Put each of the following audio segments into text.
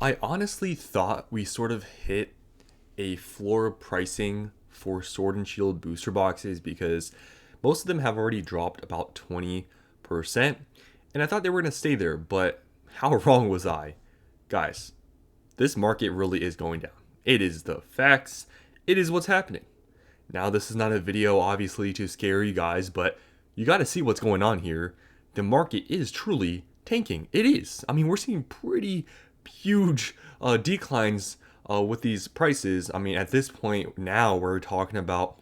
I honestly thought we sort of hit a floor pricing for Sword and Shield booster boxes because most of them have already dropped about 20%. And I thought they were going to stay there, but how wrong was I? Guys, this market really is going down. It is the facts, it is what's happening. Now, this is not a video, obviously, to scare you guys, but you got to see what's going on here. The market is truly tanking. It is. I mean, we're seeing pretty huge declines with these prices. I mean, at this point now, we're talking about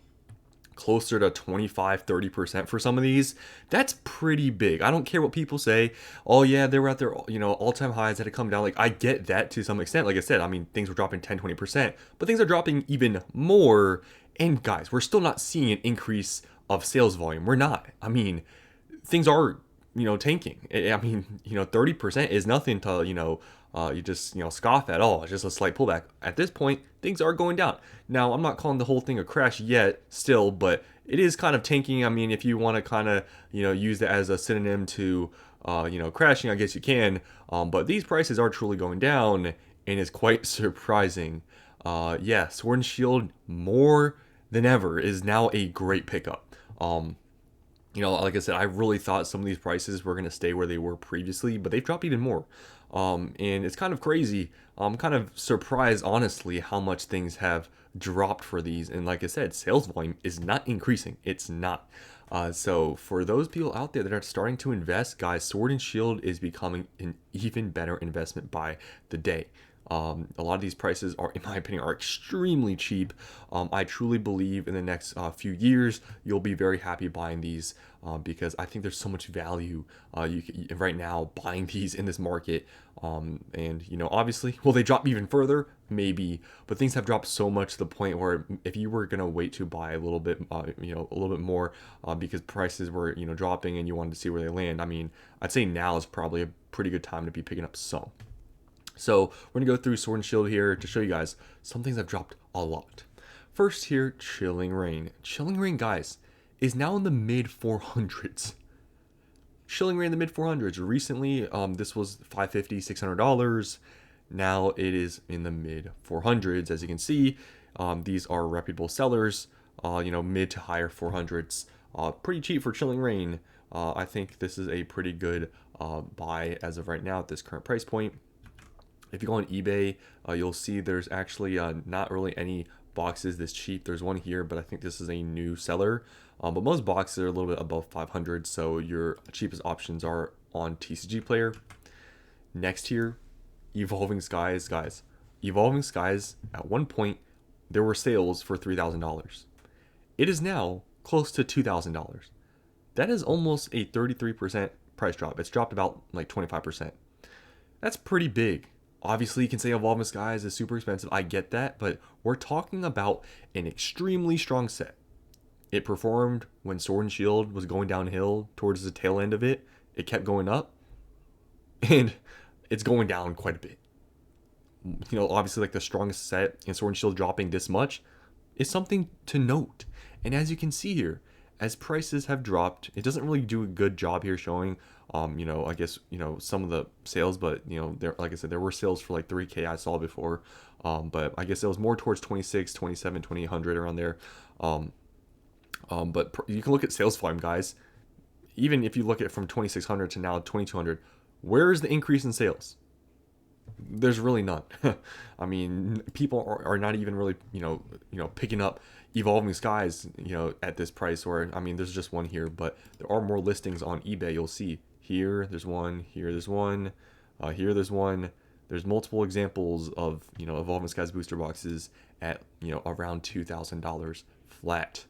closer to 25-30% for some of these. That's pretty big. I don't care what people say. Oh yeah, they were at their all-time highs, had to come down. Like, I get that to some extent. Like I said, I mean, things were dropping 10-20%, but things are dropping even more. And guys, we're still not seeing an increase of sales volume. We're not. I mean, things are tanking. I mean, 30% is nothing to you just scoff at all. It's just a slight pullback. At this point, things are going down. Now, I'm not calling the whole thing a crash yet, still, but it is kind of tanking. I mean, if you want to kind of use that as a synonym to crashing, I guess you can. But these prices are truly going down, and it's quite surprising. Yeah, Sword and Shield more than ever is now a great pickup. Like I said, I really thought some of these prices were going to stay where they were previously, but they've dropped even more. And it's kind of crazy. I'm kind of surprised, honestly, how much things have dropped for these. And like I said, sales volume is not increasing. It's not. So for those people out there that are starting to invest, guys, Sword and Shield is becoming an even better investment by the day. A lot of these prices are, in my opinion, are extremely cheap. I truly believe in the next few years you'll be very happy buying these because I think there's so much value right now buying these in this market. And obviously, will they drop even further? Maybe, but things have dropped so much to the point where if you were gonna wait to buy a little bit, a little bit more because prices were dropping and you wanted to see where they land, I mean, I'd say now is probably a pretty good time to be picking up some. So we're gonna go through Sword and Shield here to show you guys some things have dropped a lot. First here, Chilling Reign. Chilling Reign, guys, is now in the mid 400s. Chilling Reign in the mid 400s. Recently, this was $550, $600. Now it is in the mid 400s. As you can see, these are reputable sellers. Mid to higher 400s. Pretty cheap for Chilling Reign. I think this is a pretty good buy as of right now at this current price point. If you go on eBay, you'll see there's actually not really any boxes this cheap. There's one here, but I think this is a new seller. But most boxes are a little bit above 500, so your cheapest options are on TCG Player. Next here, Evolving Skies, guys. Evolving Skies, at one point, there were sales for $3,000. It is now close to $2,000. That is almost a 33% price drop. It's dropped about like 25%. That's pretty big. Obviously, you can say Evolving Skies is super expensive. I get that, but we're talking about an extremely strong set. It performed when Sword and Shield was going downhill towards the tail end of it. It kept going up, and it's going down quite a bit. Obviously, like the strongest set and Sword and Shield dropping this much is something to note. And as you can see here, as prices have dropped, it doesn't really do a good job here showing I guess some of the sales, but there, like I said, there were sales for like 3K I saw before, but I guess it was more towards 26, 27, 2800 around there. But you can look at sales volume, guys. Even if you look at it from 2600 to now 2200, where is the increase in sales? There's really none. I mean, people are not even really picking up Evolving Skies at this price. Or I mean, there's just one here, but there are more listings on eBay. You'll see here there's one, here there's one, here there's one. There's multiple examples of Evolving Skies booster boxes at around $2,000 flat.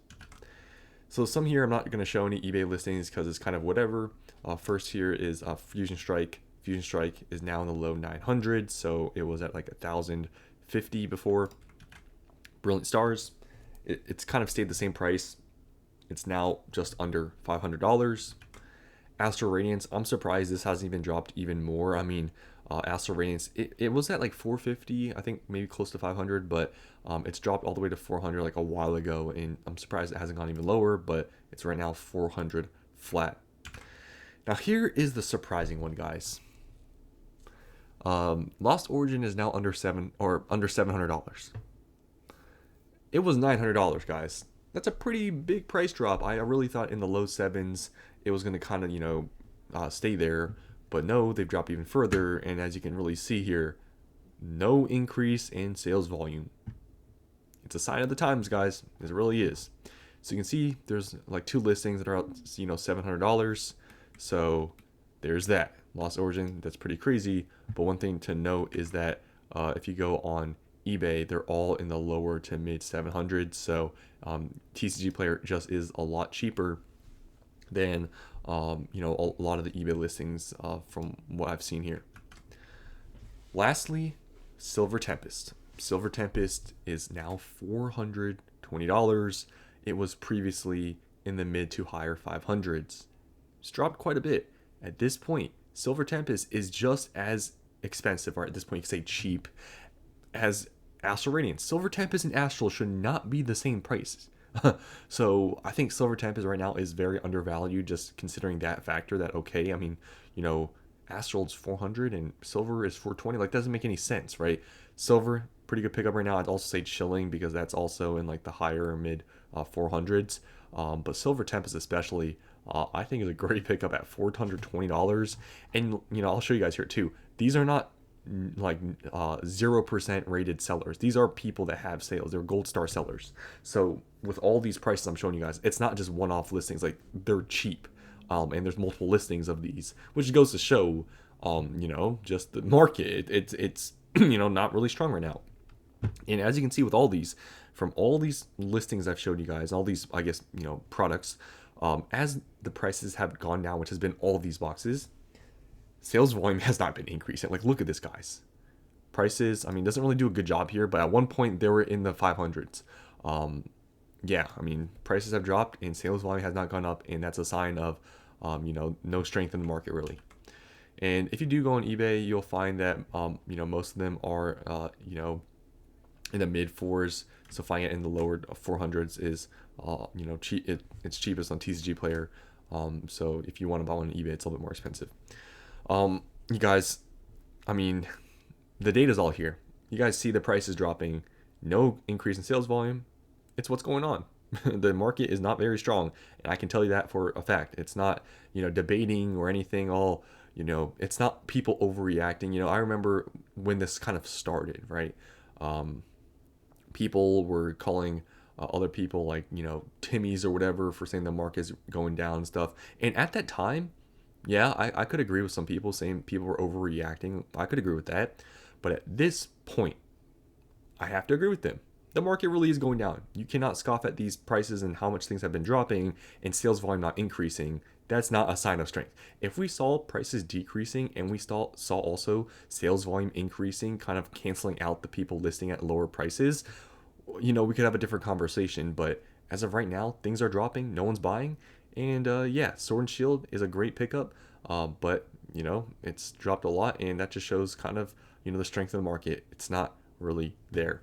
So some here I'm not going to show any eBay listings because it's kind of whatever. First here is Fusion Strike. Fusion Strike is now in the low 900s, so it was at like 1,050 before. Brilliant Stars, it's kind of stayed the same price. It's now just under $500. Astral Radiance, I'm surprised this hasn't even dropped even more. I mean, Astral Radiance, it was at like 450, I think maybe close to 500, but it's dropped all the way to 400 like a while ago, and I'm surprised it hasn't gone even lower, but it's right now 400 flat. Now here is the surprising one, guys. Lost Origin is now under $700. It was $900, guys. That's a pretty big price drop. I really thought in the low sevens it was going to kind of, stay there. But no, they've dropped even further. And as you can really see here, no increase in sales volume. It's a sign of the times, guys. It really is. So you can see there's like 2 listings that are out, $700. So there's that. Lost Origin, that's pretty crazy. But one thing to note is that if you go on eBay, they're all in the lower to mid 700s. So TCG Player just is a lot cheaper than a lot of the eBay listings from what I've seen here. Lastly, Silver Tempest. Silver Tempest is now $420. It was previously in the mid to higher 500s. It's dropped quite a bit. At this point, Silver Tempest is just as expensive, or at this point you can say cheap, as Astral Radiance. Silver Tempest and Astral should not be the same price. So I think Silver Tempest right now is very undervalued, just considering that factor. That okay, I mean, Astral's 400 and Silver is 420. Like, doesn't make any sense, right? Silver, pretty good pickup right now. I'd also say Chilling, because that's also in like the higher or mid 400s. But Silver Tempest especially, I think is a great pickup at $420. And I'll show you guys here too. These are not like 0% rated sellers. These are people that have sales. They're gold star sellers. So with all these prices I'm showing you guys, it's not just one-off listings. Like, they're cheap. And there's multiple listings of these, which goes to show, just the market. It's not really strong right now. And as you can see with all these, from all these listings I've showed you guys, all these, I guess, products, as the prices have gone down, which has been all of these boxes, sales volume has not been increasing. Like, look at this, guys. Prices, I mean, doesn't really do a good job here, but at one point they were in the 500s. Yeah, I mean, prices have dropped and sales volume has not gone up, and that's a sign of, no strength in the market, really. And if you do go on eBay, you'll find that, most of them are, in the mid 4s. So finding it in the lower 400s is, cheap. It's cheapest on TCG Player. So if you want to buy one on eBay, it's a little bit more expensive. You guys, I mean, the data's all here. You guys see the prices dropping, no increase in sales volume. It's what's going on. The market is not very strong, and I can tell you that for a fact. It's not, debating or anything. It's not people overreacting. I remember when this kind of started, right? People were calling other people like, Timmy's or whatever for saying the market's going down and stuff. And at that time, yeah, I could agree with some people saying people were overreacting. I could agree with that. But at this point, I have to agree with them. The market really is going down. You cannot scoff at these prices and how much things have been dropping and sales volume not increasing. That's not a sign of strength. If we saw prices decreasing and we saw also sales volume increasing, kind of canceling out the people listing at lower prices, we could have a different conversation. But as of right now, things are dropping. No one's buying. And yeah, Sword and Shield is a great pickup. But, it's dropped a lot. And that just shows kind of, the strength of the market. It's not really there.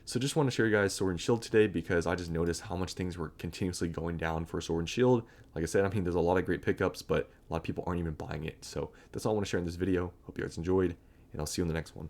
So just want to share you guys Sword and Shield today, because I just noticed how much things were continuously going down for Sword and Shield. Like I said, I mean, there's a lot of great pickups, but a lot of people aren't even buying it. So that's all I want to share in this video. Hope you guys enjoyed, and I'll see you in the next one.